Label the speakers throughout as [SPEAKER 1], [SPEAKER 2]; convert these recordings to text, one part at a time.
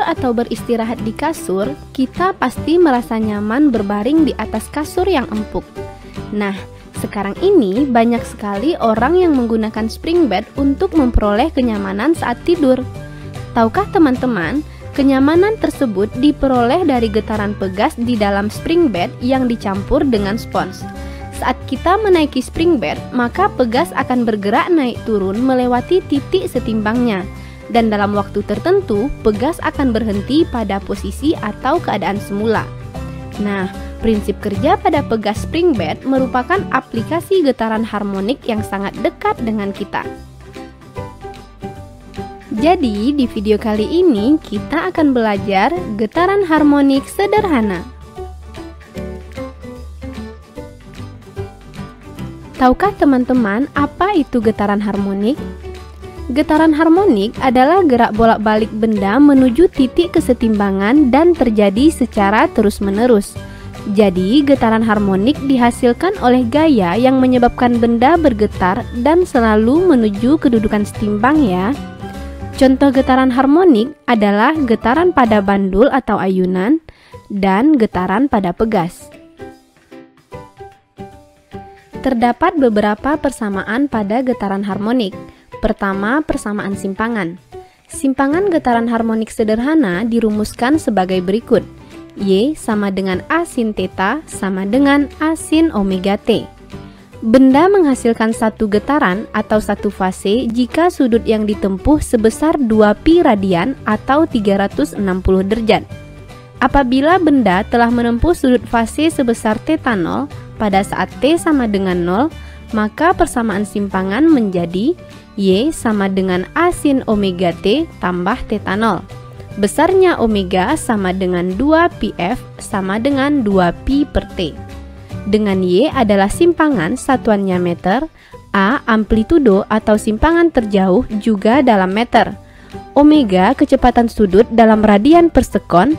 [SPEAKER 1] atau beristirahat di kasur, kita pasti merasa nyaman berbaring di atas kasur yang empuk. Nah, sekarang ini banyak sekali orang yang menggunakan spring bed untuk memperoleh kenyamanan saat tidur. Tahukah teman-teman, kenyamanan tersebut diperoleh dari getaran pegas di dalam spring bed yang dicampur dengan spons. Saat kita menaiki spring bed, maka pegas akan bergerak naik turun melewati titik setimbangnya. Dan dalam waktu tertentu, pegas akan berhenti pada posisi atau keadaan semula. Nah, prinsip kerja pada pegas spring bed merupakan aplikasi getaran harmonik yang sangat dekat dengan kita. Jadi, di video kali ini kita akan belajar getaran harmonik sederhana. Tahukah teman-teman apa itu getaran harmonik? Getaran harmonik adalah gerak bolak-balik benda menuju titik kesetimbangan dan terjadi secara terus-menerus. Jadi, getaran harmonik dihasilkan oleh gaya yang menyebabkan benda bergetar dan selalu menuju kedudukan setimbang ya. Contoh getaran harmonik adalah getaran pada bandul atau ayunan dan getaran pada pegas. Terdapat beberapa persamaan pada getaran harmonik. Pertama, persamaan simpangan. Simpangan getaran harmonik sederhana dirumuskan sebagai berikut. Y sama dengan A sin theta sama dengan A sin omega T. Benda menghasilkan satu getaran atau satu fase jika sudut yang ditempuh sebesar 2pi radian atau 360 derajat. Apabila benda telah menempuh sudut fase sebesar θ0 pada saat T sama dengan 0, maka persamaan simpangan menjadi Y sama dengan A sin omega T tambah θ0. Besarnya omega sama dengan 2πf sama dengan 2pi per T. Dengan Y adalah simpangan satuannya meter, A amplitudo atau simpangan terjauh juga dalam meter, omega kecepatan sudut dalam radian per sekon,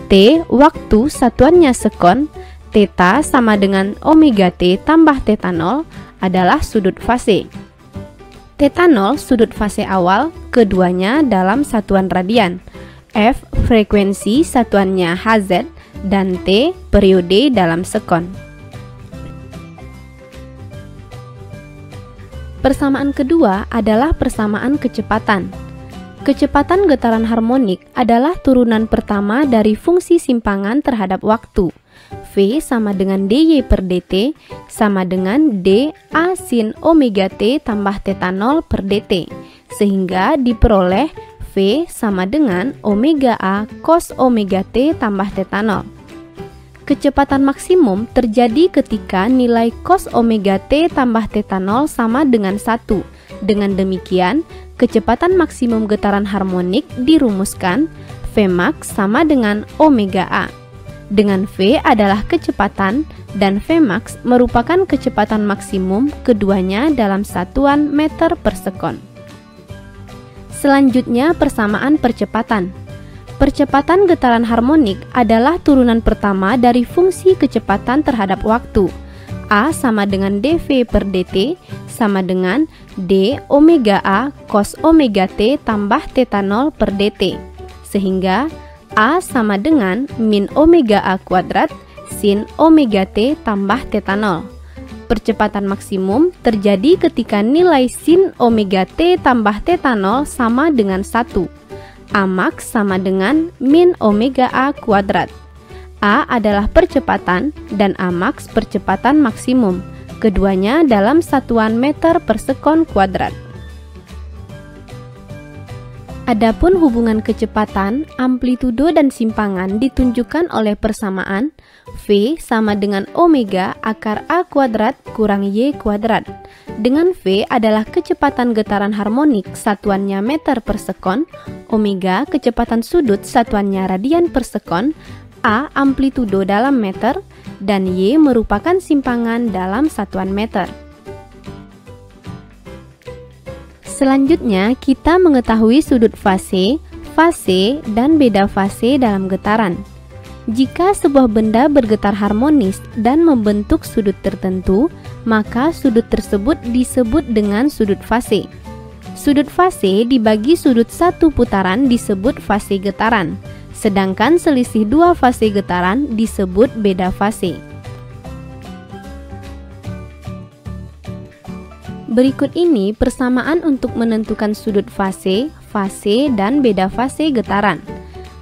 [SPEAKER 1] T waktu satuannya sekon, θ sama dengan omega T tambah θ0 adalah sudut fase. θ0 sudut fase awal, keduanya dalam satuan radian, F frekuensi satuannya Hz, dan T periode dalam sekon. Persamaan kedua adalah persamaan kecepatan. Kecepatan getaran harmonik adalah turunan pertama dari fungsi simpangan terhadap waktu. V sama dengan dy per dt sama dengan d A sin omega T tambah θ0 per dt, sehingga diperoleh V sama dengan omega A cos omega T tambah θ0. Kecepatan maksimum terjadi ketika nilai cos omega T tambah θ0 sama dengan 1. Dengan demikian, kecepatan maksimum getaran harmonik dirumuskan Vmax sama dengan omega A. Dengan V adalah kecepatan dan Vmax merupakan kecepatan maksimum keduanya dalam satuan meter per sekon. Selanjutnya persamaan percepatan. Percepatan getaran harmonik adalah turunan pertama dari fungsi kecepatan terhadap waktu. A sama dengan dv per dt sama dengan d omega A cos omega T tambah θ0 per dt, sehingga A sama dengan min omega A kuadrat sin omega T tambah θ0. Percepatan maksimum terjadi ketika nilai sin omega T tambah θ0 sama dengan 1. A max sama dengan min omega A kuadrat. A adalah percepatan dan A max percepatan maksimum, keduanya dalam satuan meter per sekon kuadrat. Adapun hubungan kecepatan, amplitudo dan simpangan ditunjukkan oleh persamaan V sama dengan omega akar A kuadrat kurang Y kuadrat. Dengan V adalah kecepatan getaran harmonik satuannya meter per sekon, omega kecepatan sudut satuannya radian per sekon, A amplitudo dalam meter, dan Y merupakan simpangan dalam satuan meter. Selanjutnya, kita mengetahui sudut fase, fase, dan beda fase dalam getaran. Jika sebuah benda bergetar harmonis dan membentuk sudut tertentu, maka sudut tersebut disebut dengan sudut fase. Sudut fase dibagi sudut satu putaran disebut fase getaran, sedangkan selisih dua fase getaran disebut beda fase. Berikut ini persamaan untuk menentukan sudut fase, dan beda fase getaran.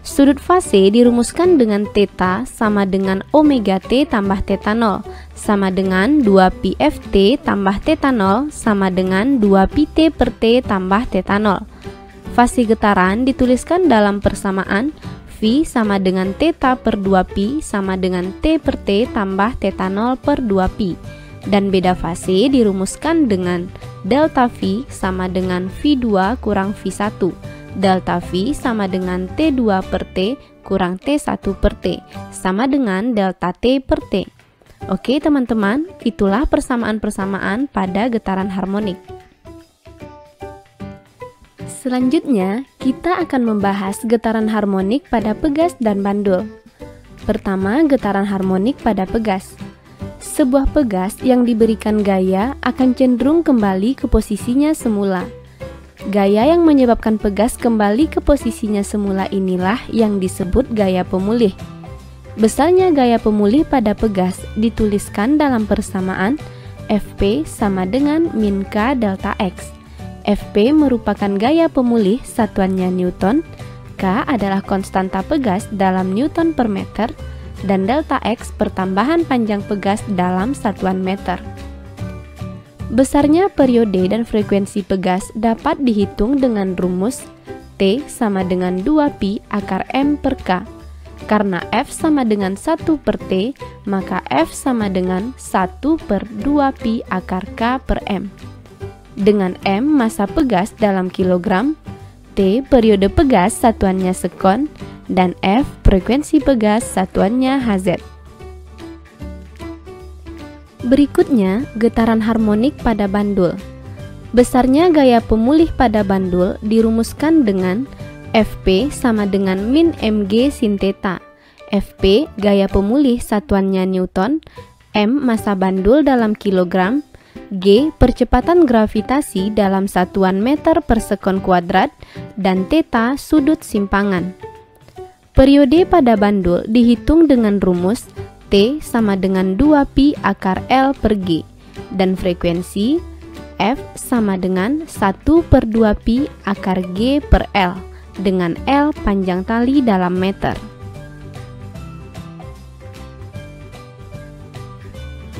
[SPEAKER 1] Sudut fase dirumuskan dengan θ sama dengan omega T tambah θ 0 sama dengan 2pi Ft tambah θ 0 sama dengan 2pi T per T tambah θ 0. Fase getaran dituliskan dalam persamaan V sama dengan θ per 2pi sama dengan T per T tambah θ 0 per 2pi. Dan beda fase dirumuskan dengan delta V sama dengan V2 kurang V1. Delta V sama dengan T2 per T kurang T1 per T sama dengan delta T per T. Oke teman-teman, itulah persamaan-persamaan pada getaran harmonik. Selanjutnya, kita akan membahas getaran harmonik pada pegas dan bandul. Pertama, getaran harmonik pada pegas. Sebuah pegas yang diberikan gaya akan cenderung kembali ke posisinya semula. Gaya yang menyebabkan pegas kembali ke posisinya semula inilah yang disebut gaya pemulih. Besarnya gaya pemulih pada pegas dituliskan dalam persamaan Fp sama dengan min K delta X. Fp merupakan gaya pemulih satuannya Newton, K adalah konstanta pegas dalam Newton per meter, dan delta X pertambahan panjang pegas dalam satuan meter. Besarnya periode dan frekuensi pegas dapat dihitung dengan rumus T sama dengan 2pi akar M per K. Karena F sama dengan 1 per T, maka F sama dengan 1 per 2pi akar K per M. Dengan M massa pegas dalam kilogram, T periode pegas satuannya sekon, dan F frekuensi pegas satuannya Hz. Berikutnya, getaran harmonik pada bandul. Besarnya gaya pemulih pada bandul dirumuskan dengan Fp sama dengan min mg sin θ. Fp gaya pemulih satuannya Newton, M massa bandul dalam kilogram, G percepatan gravitasi dalam satuan meter per sekon kuadrat, dan θ sudut simpangan. Periode pada bandul dihitung dengan rumus T sama dengan 2pi akar L per G, dan frekuensi F sama dengan 1 per 2pi akar G per L, dengan L panjang tali dalam meter.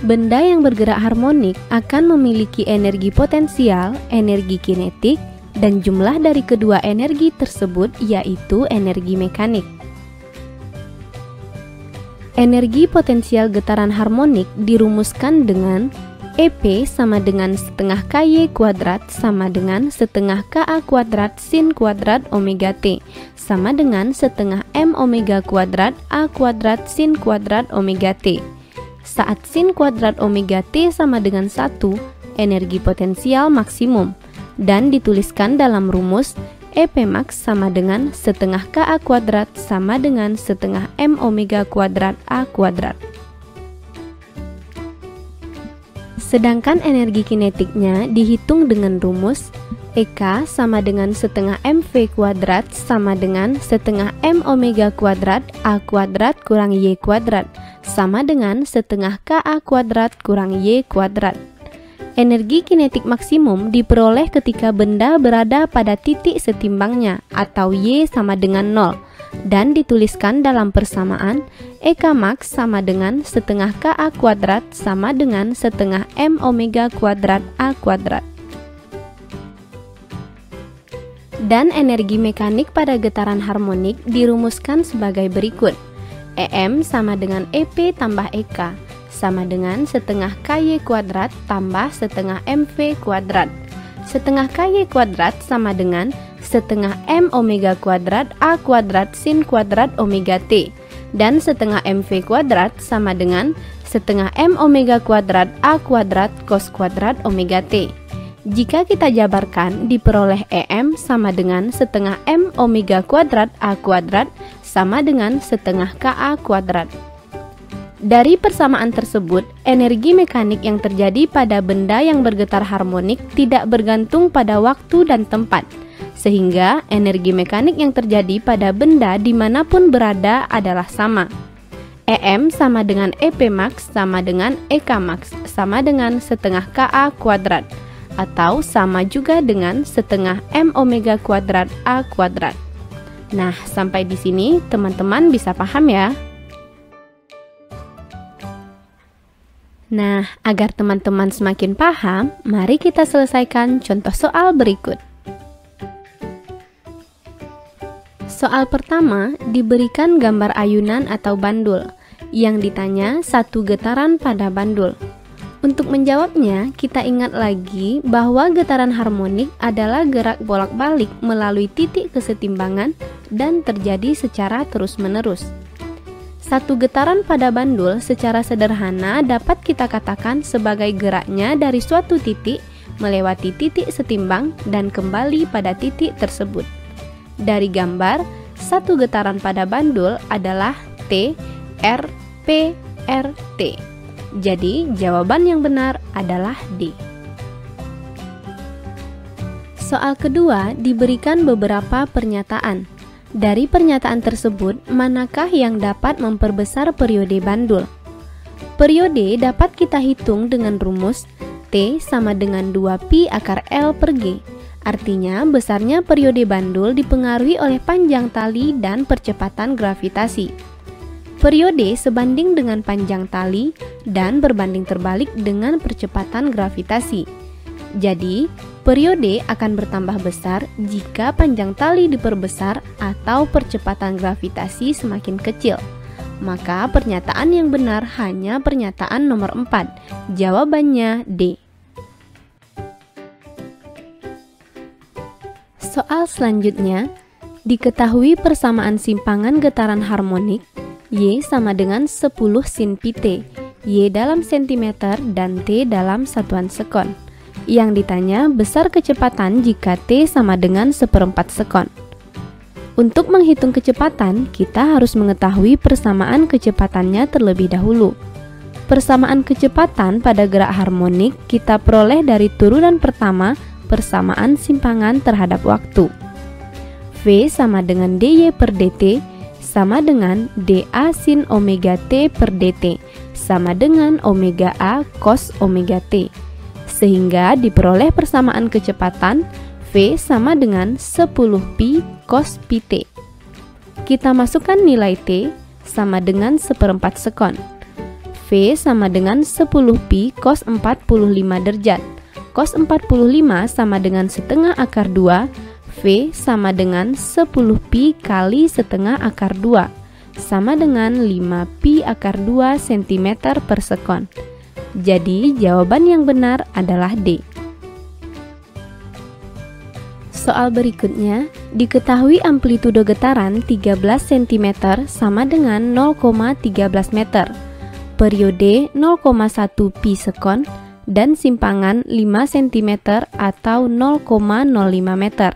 [SPEAKER 1] Benda yang bergerak harmonik akan memiliki energi potensial, energi kinetik, dan jumlah dari kedua energi tersebut yaitu energi mekanik. Energi potensial getaran harmonik dirumuskan dengan EP sama dengan setengah KY kuadrat sama dengan setengah KA kuadrat sin kuadrat omega T sama dengan setengah M omega kuadrat A kuadrat sin kuadrat omega T. Saat sin kuadrat omega T sama dengan 1, energi potensial maksimum, dan dituliskan dalam rumus EP max sama dengan setengah KA kuadrat sama dengan setengah M omega kuadrat A kuadrat. Sedangkan energi kinetiknya dihitung dengan rumus EK sama dengan setengah MV kuadrat sama dengan setengah M omega kuadrat A kuadrat kurang Y kuadrat sama dengan setengah KA kuadrat kurang Y kuadrat. Energi kinetik maksimum diperoleh ketika benda berada pada titik setimbangnya atau Y sama dengan 0 dan dituliskan dalam persamaan EK max sama dengan setengah KA kuadrat sama dengan setengah M omega kuadrat A kuadrat. Dan energi mekanik pada getaran harmonik dirumuskan sebagai berikut. EM sama dengan EP tambah EK sama dengan setengah KY kuadrat tambah setengah MV kuadrat. Setengah KY kuadrat sama dengan setengah M omega kuadrat A kuadrat sin kuadrat omega T. Dan setengah MV kuadrat sama dengan setengah M omega kuadrat A kuadrat cos kuadrat omega T. Jika kita jabarkan, diperoleh EM sama dengan setengah M omega kuadrat A kuadrat sama dengan setengah KA kuadrat. Dari persamaan tersebut, energi mekanik yang terjadi pada benda yang bergetar harmonik tidak bergantung pada waktu dan tempat, sehingga energi mekanik yang terjadi pada benda dimanapun berada adalah sama. EM sama dengan EP max sama dengan EK max sama dengan setengah KA kuadrat, atau sama juga dengan setengah M omega kuadrat A kuadrat. Nah, sampai di sini teman-teman bisa paham ya? Nah, agar teman-teman semakin paham, mari kita selesaikan contoh soal berikut. Soal pertama, diberikan gambar ayunan atau bandul. Yang ditanya, satu getaran pada bandul. Untuk menjawabnya, kita ingat lagi bahwa getaran harmonik adalah gerak bolak-balik melalui titik kesetimbangan dan terjadi secara terus-menerus. Satu getaran pada bandul secara sederhana dapat kita katakan sebagai geraknya dari suatu titik melewati titik setimbang dan kembali pada titik tersebut. Dari gambar, satu getaran pada bandul adalah T, R, P, R, T. Jadi, jawaban yang benar adalah D. Soal kedua diberikan beberapa pernyataan. Dari pernyataan tersebut, manakah yang dapat memperbesar periode bandul? Periode dapat kita hitung dengan rumus T sama dengan 2pi akar L per G. Artinya, besarnya periode bandul dipengaruhi oleh panjang tali dan percepatan gravitasi. Periode sebanding dengan panjang tali dan berbanding terbalik dengan percepatan gravitasi. Jadi, periode akan bertambah besar jika panjang tali diperbesar atau percepatan gravitasi semakin kecil. Maka pernyataan yang benar hanya pernyataan nomor 4. Jawabannya D. Soal selanjutnya, diketahui persamaan simpangan getaran harmonik Y sama dengan 10 sin pi T, Y dalam sentimeter dan T dalam satuan sekon. Yang ditanya, besar kecepatan jika T sama dengan 1/4 sekon. Untuk menghitung kecepatan, kita harus mengetahui persamaan kecepatannya terlebih dahulu. Persamaan kecepatan pada gerak harmonik kita peroleh dari turunan pertama persamaan simpangan terhadap waktu. V sama dengan dy per dt sama dengan dA sin omega t per dt sama dengan omega a cos omega t. Sehingga diperoleh persamaan kecepatan V sama dengan 10 pi cos pi t. Kita masukkan nilai T sama dengan 1/4 sekon. V sama dengan 10 pi cos 45 derajat. Cos 45 sama dengan setengah akar 2. V sama dengan 10 pi kali setengah akar 2 sama dengan 5 pi akar 2 cm per sekon. Jadi, jawaban yang benar adalah D. Soal berikutnya, diketahui amplitudo getaran 13 cm sama dengan 0,13 meter, periode 0,1 pi sekon, dan simpangan 5 cm atau 0,05 meter.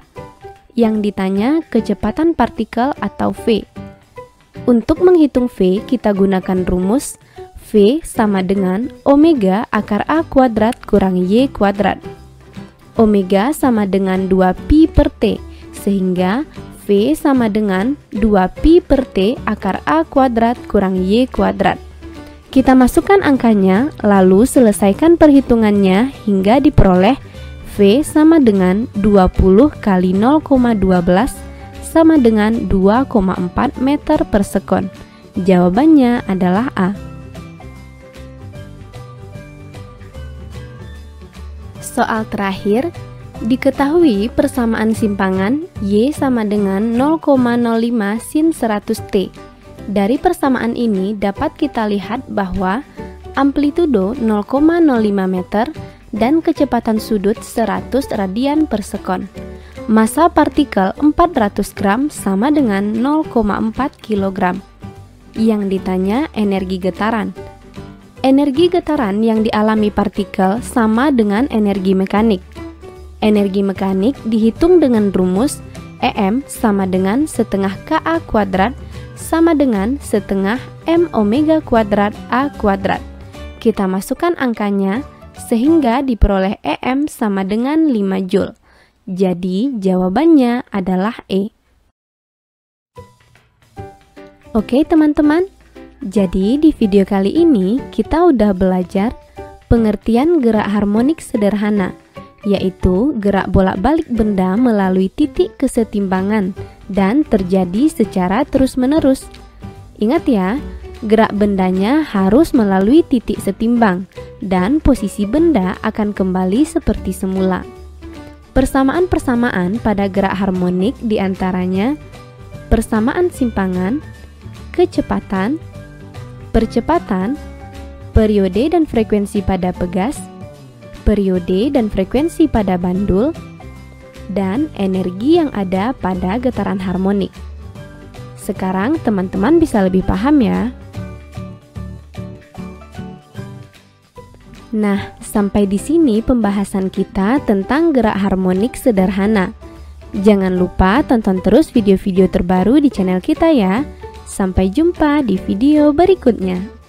[SPEAKER 1] Yang ditanya kecepatan partikel atau V. Untuk menghitung V, kita gunakan rumus V sama dengan omega akar A kuadrat kurang Y kuadrat. Omega sama dengan 2pi per T, sehingga V sama dengan 2pi per T akar A kuadrat kurang Y kuadrat. Kita masukkan angkanya, lalu selesaikan perhitungannya hingga diperoleh V sama dengan 20 kali 0,12 sama dengan 2,4 meter per sekon. Jawabannya adalah A. Soal terakhir, diketahui persamaan simpangan Y sama dengan 0,05 sin 100 T. Dari persamaan ini dapat kita lihat bahwa amplitudo 0,05 meter dan kecepatan sudut 100 radian per sekon. Massa partikel 400 gram sama dengan 0,4 kg. Yang ditanya energi getaran. Energi getaran yang dialami partikel sama dengan energi mekanik. Energi mekanik dihitung dengan rumus EM sama dengan setengah KA kuadrat sama dengan setengah M omega kuadrat A kuadrat. Kita masukkan angkanya sehingga diperoleh EM sama dengan 5 Joule. Jadi, jawabannya adalah E. Oke teman-teman, jadi di video kali ini kita udah belajar pengertian gerak harmonik sederhana, yaitu gerak bolak-balik benda melalui titik kesetimbangan dan terjadi secara terus-menerus. Ingat ya, gerak bendanya harus melalui titik setimbang dan posisi benda akan kembali seperti semula. Persamaan-persamaan pada gerak harmonik diantaranya persamaan simpangan, kecepatan, percepatan, periode dan frekuensi pada pegas, periode dan frekuensi pada bandul, dan energi yang ada pada getaran harmonik. Sekarang teman-teman bisa lebih paham ya. Nah, sampai di sini pembahasan kita tentang gerak harmonik sederhana. Jangan lupa tonton terus video-video terbaru di channel kita ya. Sampai jumpa di video berikutnya.